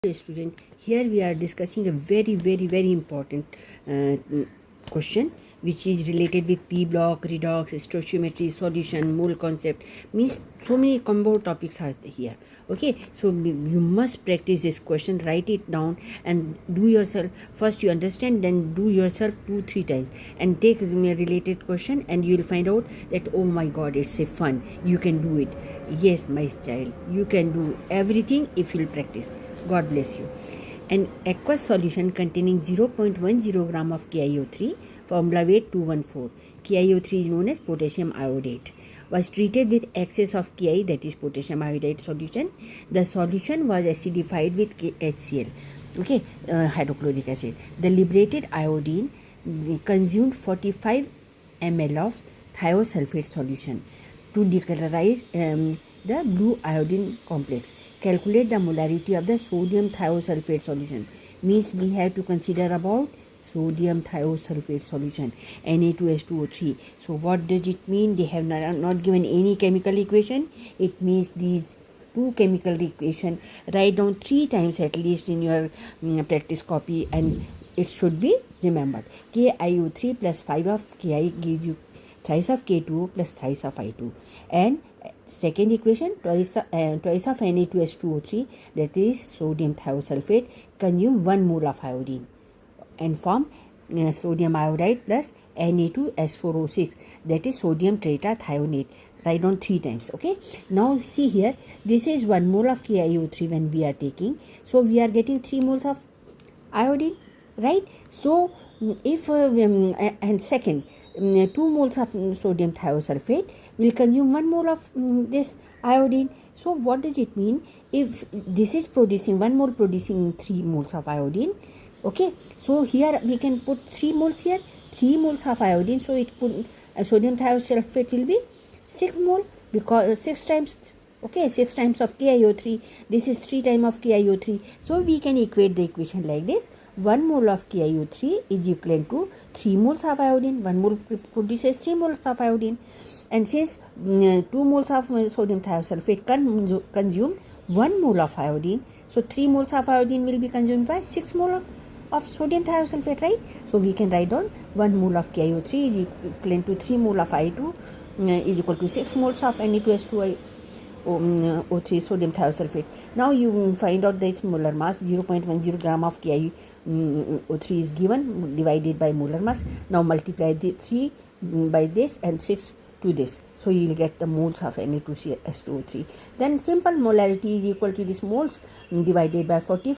Student, here we are discussing a very important question which is related with p block, redox, stoichiometry, solution, mole concept. Means so many combo topics are here. Okay, so you must practice this question, write it down and do yourself. First you understand, then do yourself 2-3 times and take a related question, and you will find out that oh my god, it's a fun, you can do it. Yes my child, you can do everything if you will practice. God bless you. An aqueous solution containing 0.10 gram of KiO3, formula weight 214. KiO3 is known as potassium iodate. Was treated with excess of Ki, that is potassium iodide solution. The solution was acidified with HCl, okay, hydrochloric acid. The liberated iodine consumed 45 ml of thiosulfate solution to decolorize the blue iodine complex. Calculate the molarity of the sodium thiosulfate solution. Means we have to consider about sodium thiosulfate solution, Na2H2O3. So what does it mean? They have not given any chemical equation. It means these two chemical equation. Write down 3 times at least in your practice copy, and it should be remembered. KiO3 plus 5 of Ki gives you thrice of K2O plus thrice of I2, and second equation twice of Na2H2O3, that is sodium thiosulfate, consume 1 mole of iodine and form sodium iodide plus Na2S4O6, that is sodium tetrathionate. Write down 3 times. Okay, now see here, this is 1 mole of KiO3 when we are taking, so we are getting 3 moles of iodine, right? So if and second 2 moles of sodium thiosulfate will consume 1 mole of this iodine. So what does it mean? If this is producing 1 mole, producing 3 moles of iodine, okay, so here we can put 3 moles here, 3 moles of iodine, so it could sodium thiosulfate will be 6 mole, because 6 times, okay, 6 times of KiO3, this is 3 times of KiO3. So we can equate the equation like this: 1 mole of KiO3 is equivalent to 3 moles of iodine. 1 mole produces 3 moles of iodine, and since 2 moles of sodium thiosulfate consume 1 mole of iodine, so 3 moles of iodine will be consumed by 6 mole of sodium thiosulfate, right? So we can write down 1 mole of KiO3 is equivalent to 3 mole of I2 is equal to 6 moles of Na2H2O3 sodium thiosulfate. Now you find out this molar mass. 0.10 gram of KiO3 is given, divided by molar mass. Now multiply the 3 by this and 6 to this, so you will get the moles of Na2H2O3. Then simple molarity is equal to this moles divided by 40.